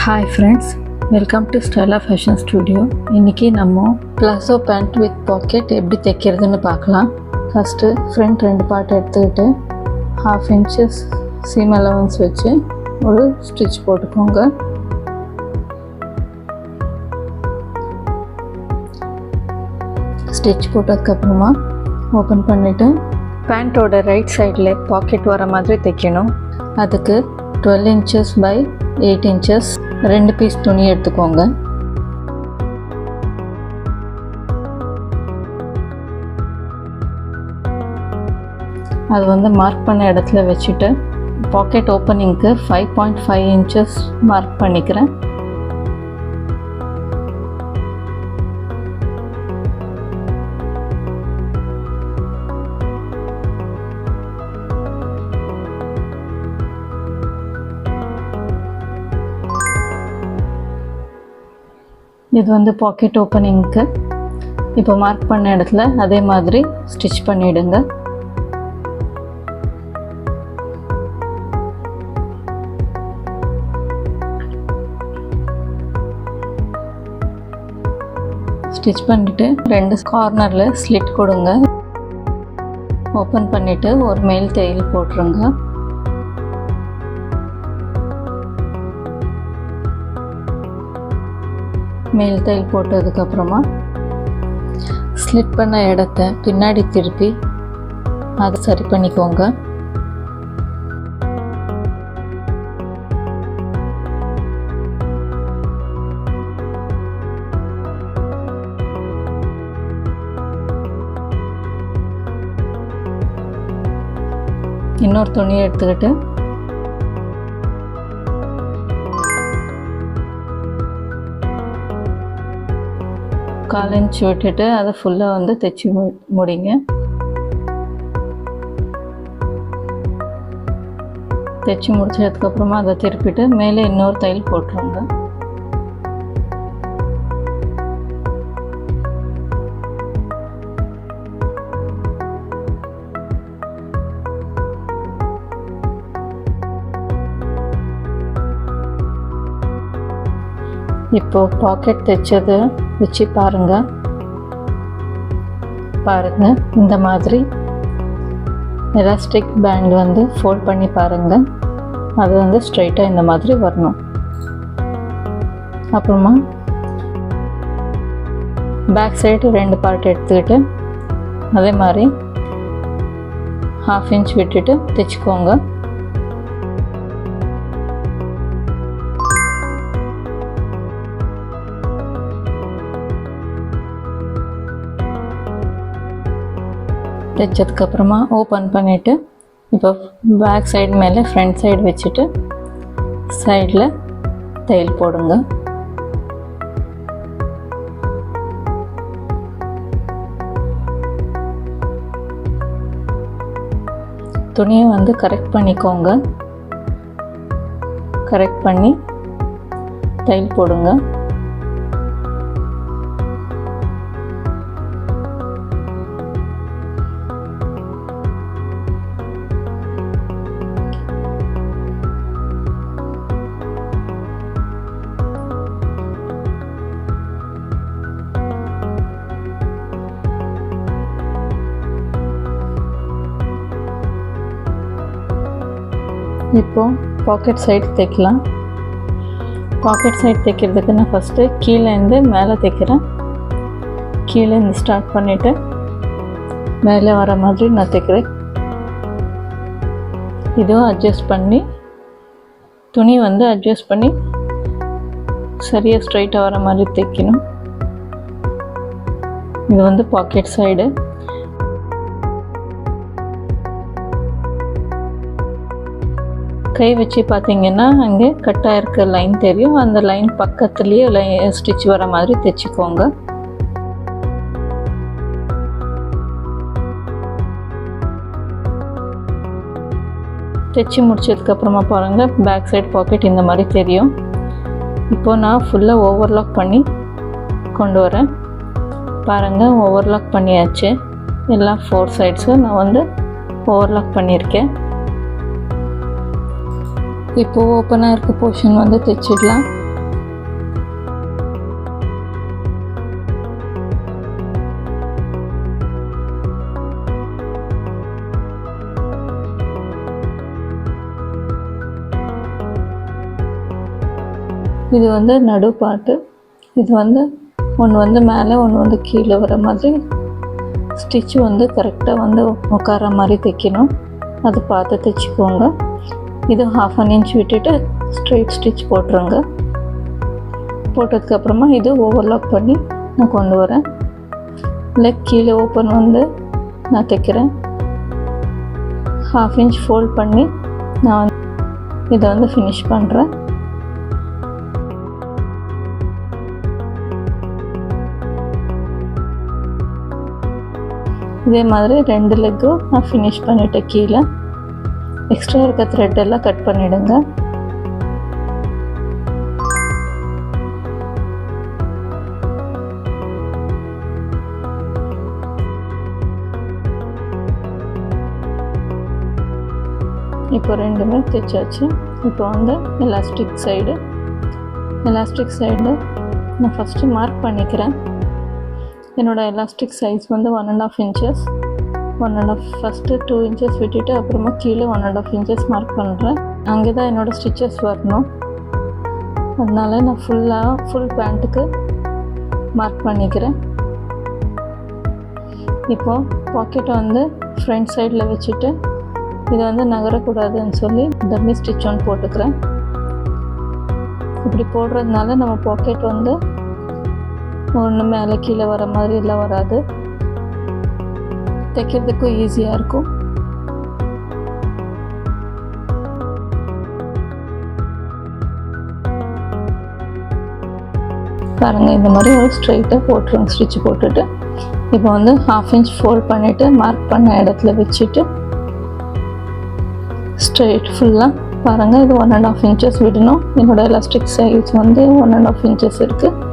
Hi friends, welcome to Stella Fashion Studio. இன்னைக்கு நம்ம palazzo pant with packet எப்படி தைக்கிறதுன்னு பார்க்கலாம். ஃபஸ்ட்டு ஃப்ரண்ட் 2 பார்ட் எடுத்துக்கிட்டு 1/2 inches சீம் அலவன்ஸ் வச்சு ஒரு ஸ்டிச் போட்டுக்கோங்க. ஸ்டிச் போட்டதுக்கப்புறமா ஓப்பன் பண்ணிவிட்டு பேண்ட்டோட ரைட் சைடில் பாக்கெட் வர மாதிரி தைக்கணும். அதுக்கு 12 inches by 8 inches 2 பீஸ் துணி எடுத்துக்கோங்க. அது மார்க் பண்ண இடத்துல வச்சுட்டு பாக்கெட் ஓப்பனிங்க்கு 5.5 inches மார்க் பண்ணிக்கிறேன். இது பாக்கெட் ஓப்பனிங்க்கு இப்போ மார்க் பண்ண இடத்துல அதே மாதிரி ஸ்டிச் பண்ணிவிடுங்க. ஸ்டிச் பண்ணிவிட்டு 2 கார்னரில் ஸ்லிட் கொடுங்க. ஓப்பன் பண்ணிவிட்டு ஒரு மேல் தையல் போட்டுருங்க. மேல் தையல் போட்டதுக்கப்புறமா ஸ்லிட் பண்ண இடத்த பின்னாடி திருப்பி அதை சரி பண்ணிக்கோங்க. இன்னொரு துணியை எடுத்துக்கிட்டு கால் இன்ச் விட்டுட்டு அதை ஃபுல்லாக தைச்சி முடிங்க. தைச்சி முடிச்சதுக்கப்புறமா அதை திருப்பிட்டு மேலே இன்னொரு தையல் போட்டுருங்க. இப்போ பாக்கெட் தைச்சது வச்சு பாருங்க. இந்த மாதிரி எலாஸ்டிக் பேண்ட் ஃபோல்ட் பண்ணி பாருங்க. அது ஸ்ட்ரைட்டாக இந்த மாதிரி வரணும். அப்புறமா பேக் சைடு 2 பார்ட் எடுத்துக்கிட்டு அதே மாதிரி 1/2 inch விட்டுட்டு தைச்சிக்கோங்க. தைச்சதுக்கப்புறமா ஓப்பன் பண்ணிவிட்டு இப்போ பேக் சைடு மேலே ஃப்ரண்ட் சைடு வச்சுட்டு சைடில் தையல் போடுங்க. துணியை கரெக்ட் பண்ணிக்கோங்க. கரெக்ட் பண்ணி தையல் போடுங்க. இப்போ பாக்கெட் சைடு தைக்கலாம். பாக்கெட் சைடு தைக்கிறதுக்கு நான் ஃபஸ்ட்டு கீழேருந்து மேலே தைக்கிறேன். கீழேருந்து ஸ்டார்ட் பண்ணிவிட்டு மேலே வர மாதிரி நான் தைக்கிறேன். இதுவும் அட்ஜஸ்ட் பண்ணி துணி அட்ஜஸ்ட் பண்ணி சரியாக ஸ்ட்ரைட்டாக வர மாதிரி தைக்கணும். இது பாக்கெட் சைடு. கை வச்சு பார்த்தீங்கன்னா அங்கே கட்டாக இருக்க லைன் தெரியும். அந்த லைன் பக்கத்துலேயே ஸ்டிச் வர மாதிரி தைச்சிக்கோங்க. தைச்சி முடிச்சதுக்கப்புறமா பாருங்கள் பேக் சைடு பாக்கெட் இந்த மாதிரி தெரியும். இப்போது நான் ஃபுல்லாக ஓவர்லாக் பண்ணி கொண்டு வரேன். பாருங்கள் ஓவர்லாக் பண்ணியாச்சு. எல்லா 4 சைட்ஸும் நான் ஓவர்லாக் பண்ணியிருக்கேன். இப்போது ஓப்பனாக இருக்க போர்ஷன் தைச்சிடலாம். இது வந்து நடு பாட்டு. இது வந்து ஒன்று வந்து மேலே ஒன்று வந்து கீழே வர மாதிரி ஸ்டிச்சு வந்து கரெக்டாக வந்து உட்கார மாதிரி தைக்கணும். அது பார்த்து தைச்சிக்கோங்க. இது 1/2 இன்ச் விட்டுட்டு ஸ்ட்ரெயிட் ஸ்டிச் போட்டுருங்க. போட்டதுக்கப்புறமா இது ஓவர்லாக் பண்ணி நான் கொண்டு வரேன். லெக் கீழே ஓப்பன் வந்து நான் தைக்கிறேன். 1/2 இன்ச் ஃபோல்ட் பண்ணி நான் இதை வந்து ஃபினிஷ் பண்ணுறேன். இதே மாதிரி 2 லெக்கும் நான் ஃபினிஷ் பண்ணிவிட்டேன். கீழே எக்ஸ்ட்ரா இருக்க த்ரெட் எல்லாம் கட் பண்ணிவிடுங்க. இப்போ 2மே தைச்சாச்சு. இப்போ வந்து எலாஸ்டிக் சைடு நான் ஃபஸ்ட்டு மார்க் பண்ணிக்கிறேன். என்னோடய எலாஸ்டிக் சைஸ் வந்து 1.5 இன்ச்சஸ். 1.5 ஃபஸ்ட்டு 2 இன்ச்சஸ் விட்டுட்டு அப்புறமா கீழே 1.5 இன்ச்சஸ் மார்க் பண்ணுறேன். அங்கே தான் என்னோடய ஸ்டிச்சஸ் வரணும். அதனால நான் ஃபுல் பேண்ட்டுக்கு மார்க் பண்ணிக்கிறேன். இப்போது பாக்கெட் வந்து ஃப்ரண்ட் சைடில் வச்சுட்டு இதை வந்து நகரக்கூடாதுன்னு சொல்லி டம்மி ஸ்டிச் ஒன்று போட்டுக்கிறேன். இப்படி போடுறதுனால நம்ம பாக்கெட் வந்து ஒன்று மேலே கீழே வர மாதிரி எல்லாம் வராது. தைக்கிறதுக்கும் ஈஸியாக இருக்கும். பாருங்கள், இந்த மாதிரி ஒரு ஸ்ட்ரைட்டாக போட்டுருங்க. ஸ்டிச் போட்டுட்டு இப்போ வந்து 1/2 இன்ச் ஃபோல்ட் பண்ணிவிட்டு மார்க் பண்ண இடத்துல வச்சுட்டு ஸ்ட்ரைட் ஃபுல்லாக பாருங்கள். இது 1.5 இன்ச்சஸ் விடணும். என்னோடய எலாஸ்டிக் சைஸ் வந்து 1.5 இன்ச்சஸ் இருக்குது.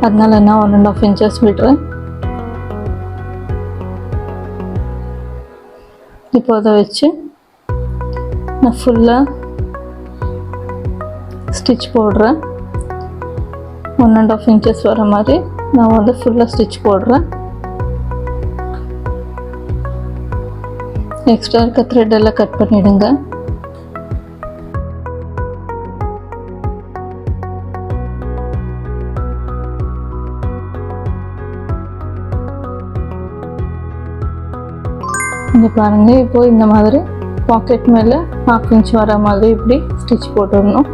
அதனால நான் 1.5 இன்ச்சஸ் விடுறேன். இப்போ அதை வச்சு நான் ஃபுல்லாக ஸ்டிச் போடுறேன். 1.5 இன்ச்சஸ் வர மாதிரி நான் வந்து ஃபுல்லாக ஸ்டிச் போடுறேன். எக்ஸ்ட்ரா இருக்க த்ரெட் எல்லாம் கட் பண்ணிவிடுங்க. இங்கே பாருங்கள், இப்போது இந்த மாதிரி பாக்கெட் மேலே 1/2 இன்ச் வர மாதிரி இப்படி ஸ்டிச் போட்டுடணும்.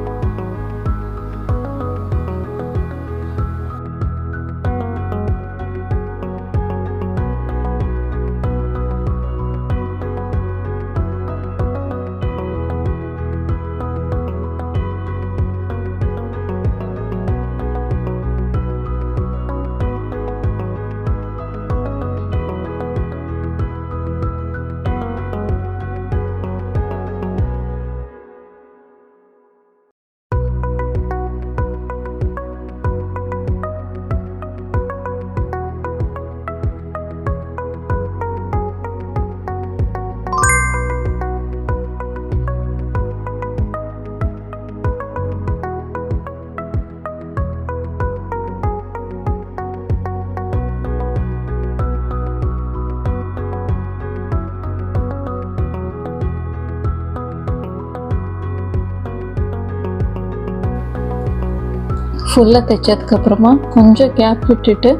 ஃபுல்லாக தைச்சதுக்கப்புறமா கொஞ்சம் கேப் விட்டுட்டு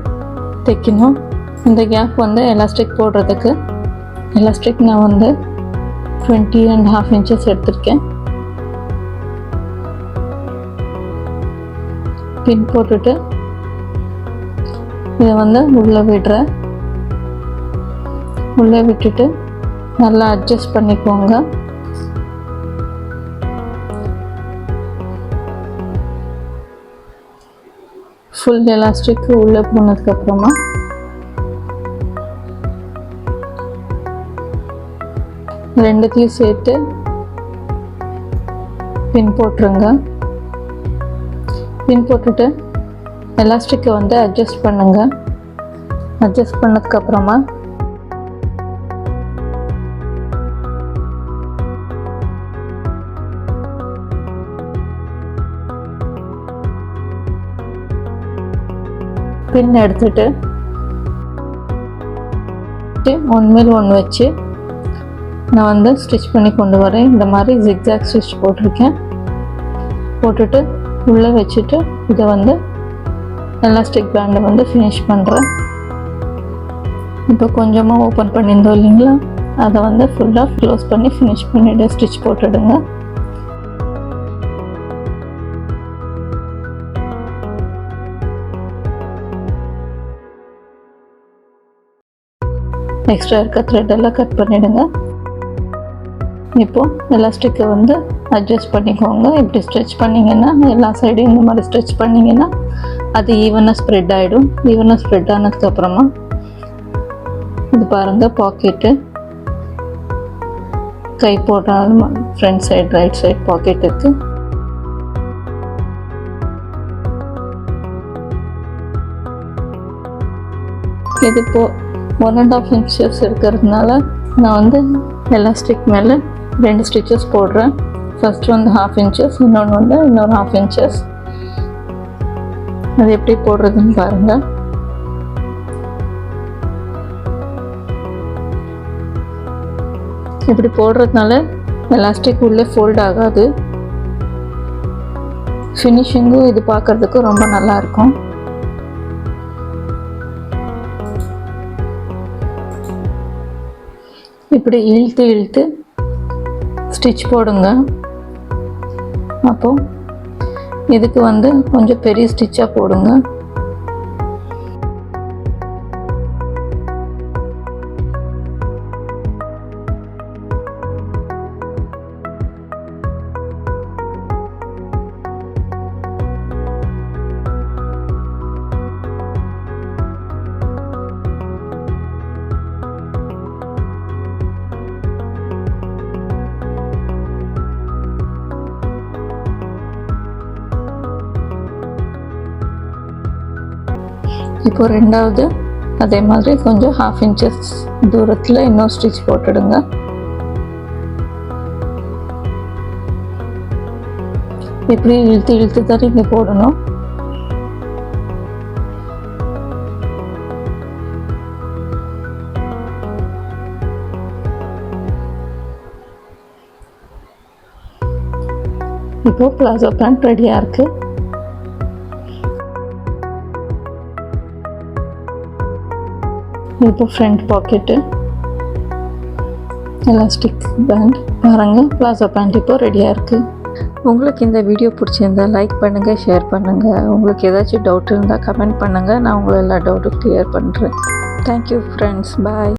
தைக்கணும். இந்த கேப் வந்து எலாஸ்டிக் போடுறதுக்கு. எலாஸ்டிக் நான் வந்து 20.5 இன்ச்சஸ் எடுத்திருக்கேன். பின் போட்டுட்டு இதை வந்து உள்ளே விடுறேன். உள்ளே விட்டுட்டு நல்லா அட்ஜஸ்ட் பண்ணிக்கோங்க. ஃபுல் எலாஸ்டிக் உள்ளே போனதுக்கப்புறமா ரெண்டுத்தையும் சேர்த்து பின் போட்டுருங்க. பின் போட்டுட்டு எலாஸ்டிக்கை வந்து அட்ஜஸ்ட் பண்ணுங்க. அட்ஜஸ்ட் பண்ணதுக்கப்புறமா பின் எடுத்துட்டு ஒன் மேல் ஒன்று வச்சு நான் வந்து ஸ்டிச் பண்ணி கொண்டு வரேன். இந்த மாதிரி ஜிக்ஸாக் ஸ்டிச் போட்டிருக்கேன். போட்டுட்டு உள்ளே வச்சுட்டு இதை வந்து எலாஸ்டிக் பேண்டை வந்து ஃபினிஷ் பண்ணுறேன். இப்போ கொஞ்சமாக ஓப்பன் பண்ணியிருந்தோம் இல்லைங்களா, அதை வந்து ஃபுல்லாக க்ளோஸ் பண்ணி ஃபினிஷ் பண்ணிவிட்டு ஸ்டிச் போட்டுடுங்க. எக்ஸ்ட்ரா இருக்க த்ரெட்டெல்லாம் கட் பண்ணிவிடுங்க. இப்போது எலாஸ்டிக்கை வந்து அட்ஜஸ்ட் பண்ணிக்கோங்க. இப்படி ஸ்ட்ரெச் பண்ணிங்கன்னா எல்லா சைடும் இந்த மாதிரி ஸ்ட்ரெச் பண்ணிங்கன்னா அது ஈவனாக ஸ்ப்ரெட் ஆகிடும். ஈவனாக ஸ்ப்ரெட் ஆனதுக்கப்புறமா இது பாருங்கள், பாக்கெட்டு கை போட்டாலும் front side right side packet இருக்குது. இது இப்போ 1.5 inches இருக்கிறதுனால நான் வந்து எலாஸ்டிக் மேலே 2 ஸ்டிச்சஸ் போடுறேன். ஃபர்ஸ்ட் வந்து 1/2 inches, இன்னொன்று வந்து இன்னொரு 1/2 inches. அது எப்படி போடுறதுன்னு பாருங்கள். இப்படி போடுறதுனால எலாஸ்டிக் உள்ளே ஃபோல்ட் ஆகாது. ஃபினிஷிங்கும் இது பார்க்குறதுக்கு ரொம்ப நல்லாயிருக்கும். இப்படி இழுத்து இழுத்து ஸ்டிச் போடுங்க. அப்போது இதுக்கு வந்து கொஞ்சம் பெரிய ஸ்டிச்சாக போடுங்க. இப்போ ரெண்டாவது அதே மாதிரி கொஞ்சம் 1/2 inches தூரத்தில் இன்னொரு ஸ்டிச் போட்டுடுங்க. இப்படி இழுத்து இழுத்து தான் இங்கே போடணும். இப்போ பிளாசோ பேண்ட் ரெடியாக இருக்குது. இப்போ ஃப்ரண்ட் பாக்கெட்டு, எலாஸ்டிக் பேண்ட் பாருங்கள். பிளாசோ பேண்ட் இப்போ ரெடியாக இருக்குது. உங்களுக்கு இந்த வீடியோ பிடிச்சிருந்தா லைக் பண்ணுங்கள், ஷேர் பண்ணுங்கள். உங்களுக்கு ஏதாச்சும் டவுட் இருந்தால் கமெண்ட் பண்ணுங்கள். நான் உங்களை எல்லா டவுட்டும் கிளியர் பண்ணுறேன். தேங்க்யூ ஃப்ரெண்ட்ஸ், பாய்.